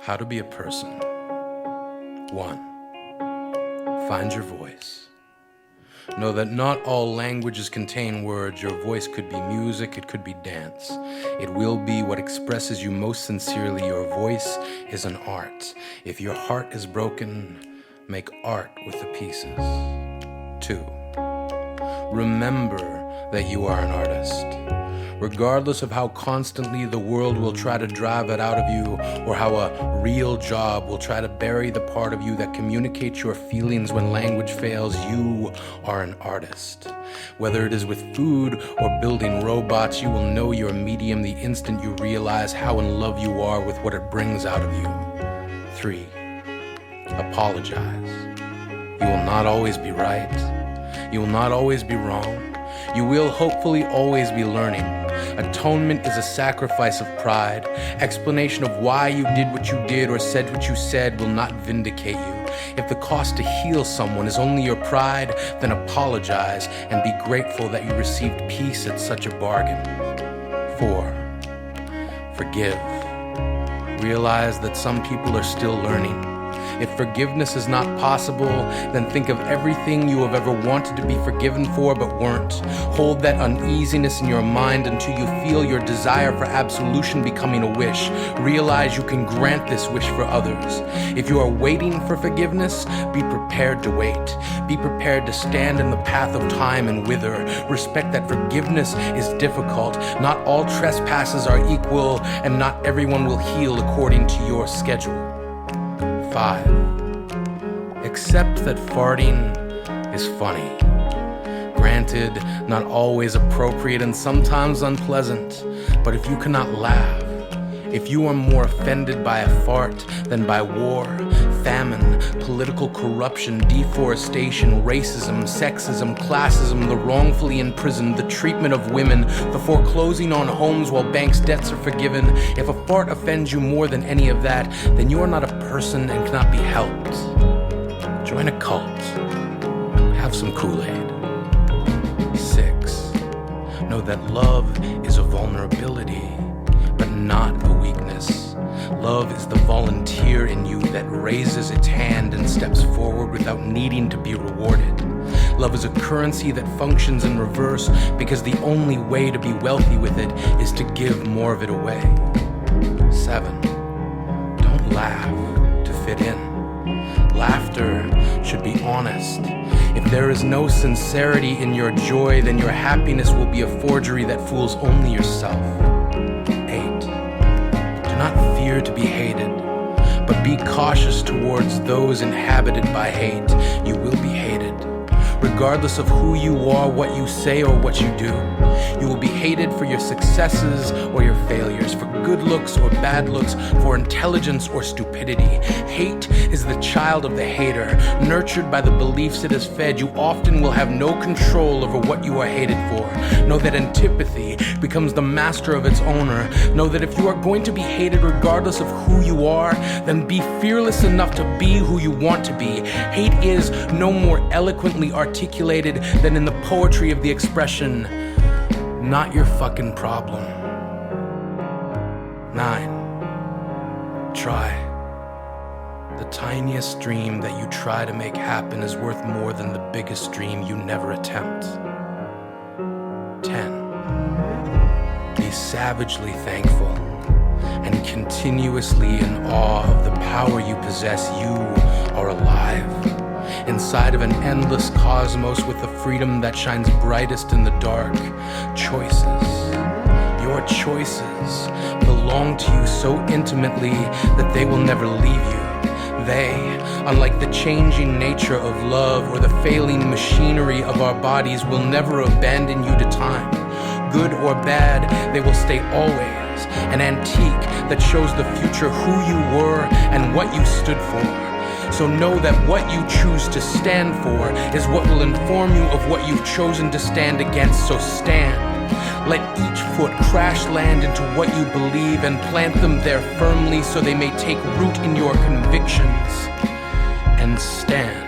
How to be a person. 1. Find your voice. Know that not all languages contain words. Your voice could be music, it could be dance. It will be what expresses you most sincerely. Your voice is an art. If your heart is broken, make art with the pieces. 2. Remember that you are an artist. Regardless of how constantly the world will try to drive it out of you, or how a real job will try to bury the part of you that communicates your feelings when language fails, you are an artist. Whether it is with food or building robots, you will know your medium the instant you realize how in love you are with what it brings out of you. 3. Apologize. You will not always be right. You will not always be wrong. You will hopefully always be learning. Atonement is a sacrifice of pride. Explanation of why you did what you did or said what you said will not vindicate you. If the cost to heal someone is only your pride, then apologize and be grateful that you received peace at such a bargain. 4. Forgive. Realize that some people are still learning. If forgiveness is not possible, then think of everything you have ever wanted to be forgiven for but weren't. Hold that uneasiness in your mind until you feel your desire for absolution becoming a wish. Realize you can grant this wish for others. If you are waiting for forgiveness, be prepared to wait. Be prepared to stand in the path of time and wither. Respect that forgiveness is difficult. Not all trespasses are equal, and not everyone will heal according to your schedule. 5. Accept that farting is funny. Granted, not always appropriate and sometimes unpleasant, but if you cannot laugh, if you are more offended by a fart than by war, famine, political corruption, deforestation, racism, sexism, classism, the wrongfully imprisoned, the treatment of women, the foreclosing on homes while banks' debts are forgiven, if a fart offends you more than any of that, then you are not a person and cannot be helped. Join a cult. Have some Kool-Aid. 6. Know that love is a vulnerability, but not a weakness. Love is the volunteer in you that raises its hand and steps forward without needing to be rewarded. Love is a currency that functions in reverse because the only way to be wealthy with it is to give more of it away. 7. Don't laugh to fit in. Laughter should be honest. If there is no sincerity in your joy, then your happiness will be a forgery that fools only yourself. 8. Do not fear to be hated, but be cautious towards those inhabited by hate. You will be hated. Regardless of who you are, what you say, or what you do, you will be hated for your successes or your failures, for good looks or bad looks, for intelligence or stupidity. Hate is the child of the hater. Nurtured by the beliefs it has fed, you often will have no control over what you are hated for. Know that antipathy becomes the master of its owner. Know that if you are going to be hated regardless of who you are, then be fearless enough to be who you want to be. Hate is no more eloquently articulated than in the poetry of the expression, "Not your fucking problem." 9. Try. The tiniest dream that you try to make happen is worth more than the biggest dream you never attempt. 10. Be savagely thankful and continuously in awe of the power you possess. You are alive inside of an endless cosmos with a freedom that shines brightest in the dark. Choices. Your choices belong to you so intimately that they will never leave you. They, unlike the changing nature of love or the failing machinery of our bodies, will never abandon you to time. Good or bad, they will stay always, an antique that shows the future who you were and what you stood for. So know that what you choose to stand for is what will inform you of what you've chosen to stand against. So stand. Let each foot crash land into what you believe and plant them there firmly so they may take root in your convictions. And stand.